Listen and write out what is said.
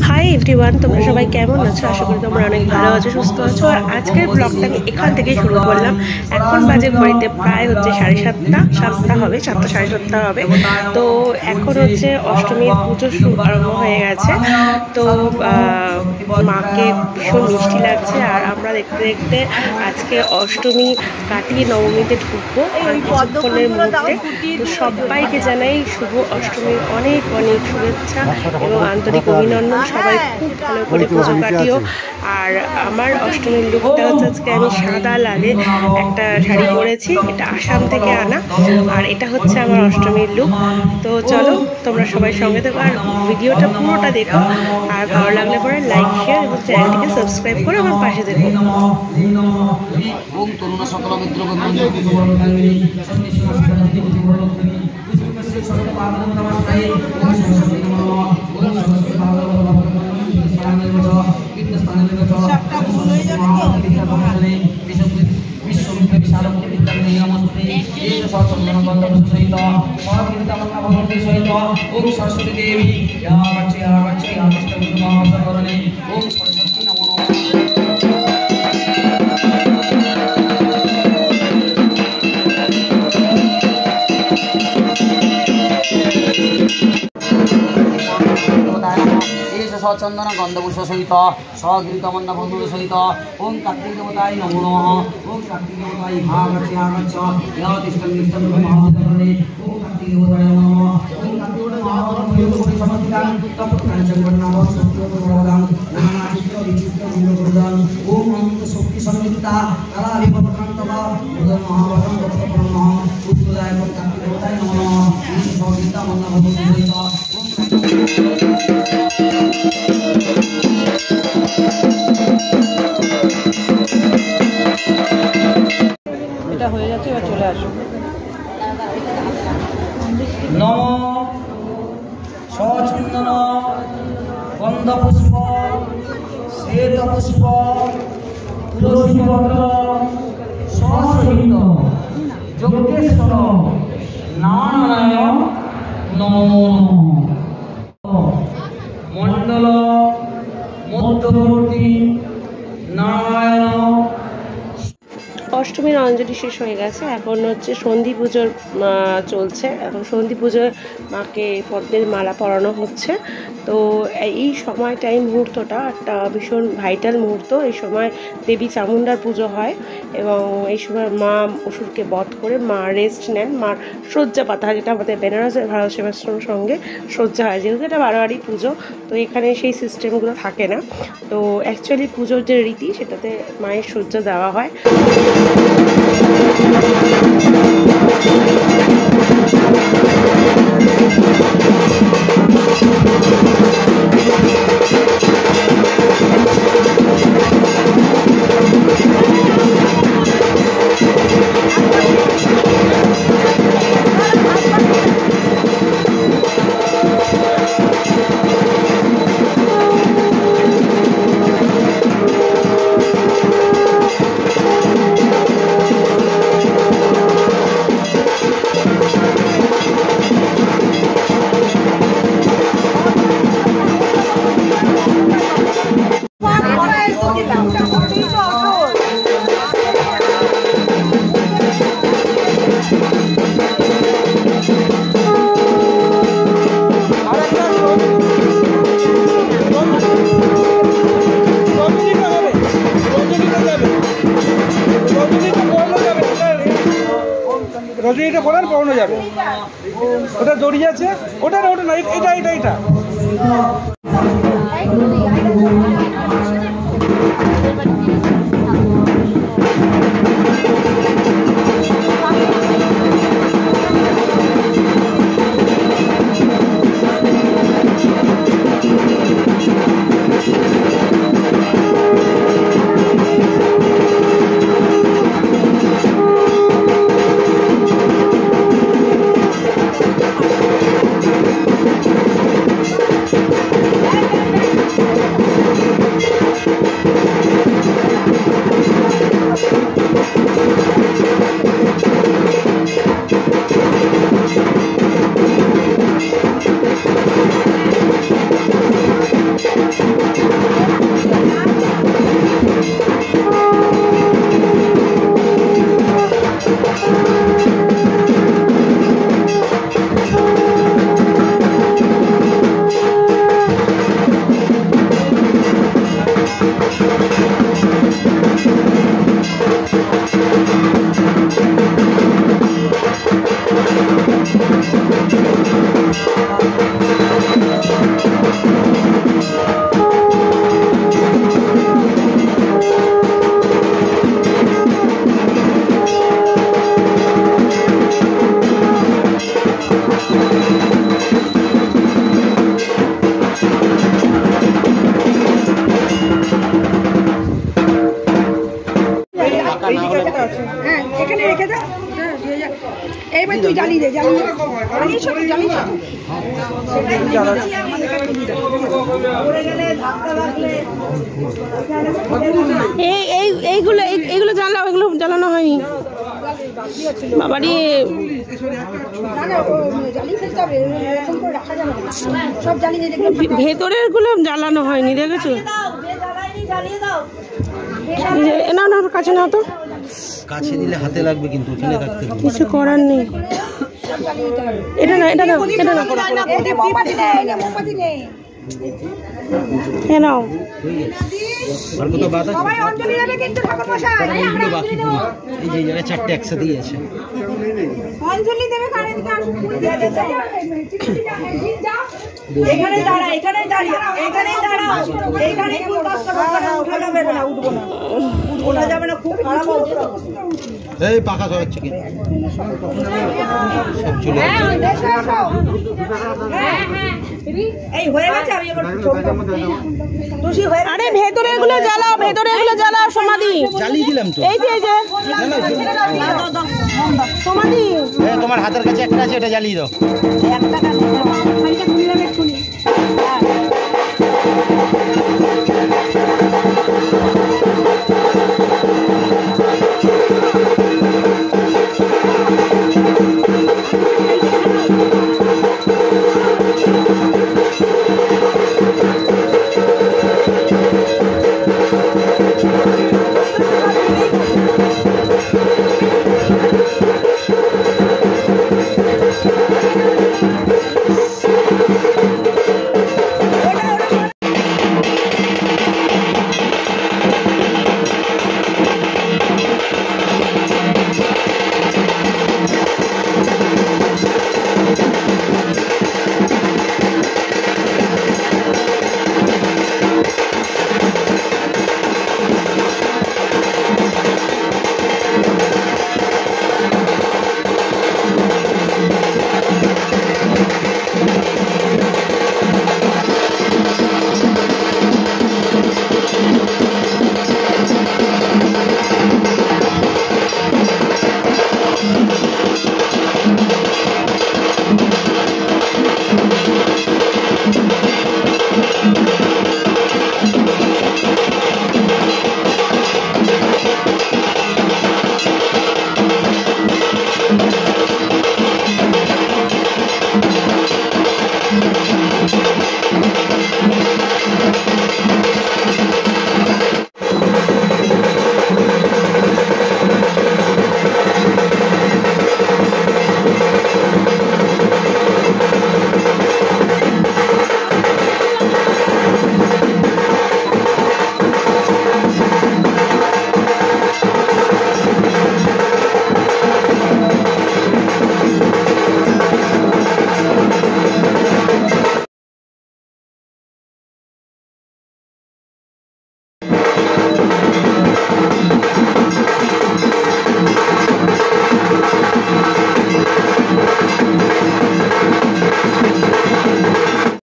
Hi everyone, তোমরা সবাই কেমন আছো? আশা করি তোমরা অনেক ভালো আছো, সুস্থ আছো। আর আজকের ব্লগটা আমি এখান থেকেই শুরু করলাম। এখন বাজে ঘড়িতে প্রায় হচ্ছে 7:30 হবে, 7:30 হবে। তো এখন হচ্ছে অষ্টমীর পুজো আরম্ভ হয়ে গেছে। তো মাকে ভীষণ মিষ্টি লাগছে। আর আমরা দেখতে দেখতে আজকে অষ্টমী কাটিয়ে নবমীতে ঢুকবো আর কিছুক্ষণের মধ্যে। তো সবাইকে জানাই শুভ অষ্টমীর অনেক অনেক শুভেচ্ছা এবং আন্তরিক অভিনন্দন। সবাই খুব ভালো করে পুজো কাটিও। আর আমার অষ্টমীর লুকটা হচ্ছে আজকে আমি সাদা লালে একটা শাড়ি পরেছি, এটা আসাম থেকে আনা। আর এটা হচ্ছে আমার অষ্টমীর লুক। তো চলো তোমরা সবাই সঙ্গে থাকো আর ভিডিওটা পুরোটা দেখো। আর ভালো লাগলে পরে লাইক, শেয়ার এবং চ্যানেলটিকে সাবস্ক্রাইব করে আমার পাশে দেখো। सरस्वती देवी चंदन गंधपुष्प सहित सगीतमन्न बंधु सहित ओं कार्तिक देवताय नमो नमः। ओं कार्तिक देवताय आगच्छ आगच्छ या तिष्ठन् तिष्ठन् महादेवने। ओं कार्तिक देवताय नमो नमः। ओं कार्तिक देवताय कोटि समर्पितां तपकाञ्चनवर्णाः सत्यप्रभवदां नानाचित्र विचित्र विलोकदां। ओं अनंत शक्ति संयुक्ता कलाधिपतं तव उदय महावतं तत्त्वब्रह्म उद्बोधाय कार्तिक देवताय नमो नमः। ओं सगीतमन्न बंधु सहित হয়ে যাচ্ছে, এবার চলে আসো। নম সচন্দন গন্ধপুষ্প শ্বেতপুষ্প তুলসীপত্র সসহিত যজ্ঞেশ্বর নারায়ণ নমো মণ্ডল মধ্যবর্তী নারায়ণ। অষ্টমীর অঞ্জলি শেষ হয়ে গেছে, এখন হচ্ছে সন্ধি পুজোর চলছে। এখন সন্ধি পুজোয় মাকে পদ্মের মালা পরানো হচ্ছে। তো এই সময়টা, এই মুহূর্তটা একটা ভীষণ ভাইটাল মুহূর্ত। এই সময় দেবী চামুণ্ডার পুজো হয় এবং এই সময় মা অসুরকে বধ করে মা রেস্ট নেন। মার শয্যা পাতা হয়, যেটা আমাদের বেনারসের ভারত সেবাশ্রমের সঙ্গে শয্যা হয়, যেহেতু এটা বারোয়ারি পুজো। তো এখানে সেই সিস্টেমগুলো থাকে না। তো অ্যাকচুয়ালি পুজোর যে রীতি, সেটাতে মায়ের শয্যা দেওয়া হয়। রজনীটা পড়ার পড়ানো যাবে, ওটা দড়ি আছে, ওটা না, ওটা না, এটা এটা এটা হ্যাঁ এখানে রেখে দাও। এইবার তুই জ্বালিয়ে দে, জ্বালিয়ে দে। এই সব জ্বালিয়ে দে। এইগুলো জ্বালাও, এগুলো জ্বালানো হয়নি বাবারি। না না ও জ্বালিয়ে ফেলতে হবে, এরকম করে রাখা যাবে না। সব জ্বালিয়ে দে। ভেতরের গুলো জ্বালানো হয়নি, দেখেছো? না না কাছে নাও তো, কাছে দিলে হাতে লাগবে কিন্তু ওখানে রাখতে হবে। কিছু করার নেই। এটা না, এটা না, এটা না, মোমবাতি নেই, মোমবাতি নেই। এ নাও। আর কত বাদ আছে? সবাই অঞ্জলি দেবে কিন্তু ঠাকুর মশাই। এইগুলো বাকি পুরো এই যে জায়গায় চারটে একসাথেই আছে। অঞ্জলি দেবে কার এদিকে আসুন, ফুল দিয়ে দিতে। এখানে দাঁড়া, এখানে দাঁড়িয়ে, এখানে দাঁড়াও, এখানে ফুল কষ্ট করবে না, উঠা যাবে না, উঠবো না, উঠা যাবে না, খুব খারাপ অবস্থা। এই পাকা সব হচ্ছে কি সব চলে এই হয়ে গেছে, আমি এবার তুলসী হয়ে আরে ভেতরে এগুলো জ্বালাও, ভেতরে এগুলো জ্বালাও। সমাধি জ্বালিয়ে দিলাম তো। এই যে সমাধি। তোমার হাতের কাছে একটা আছে, এটা জ্বালিয়ে দাও। একটা কাজ খুলে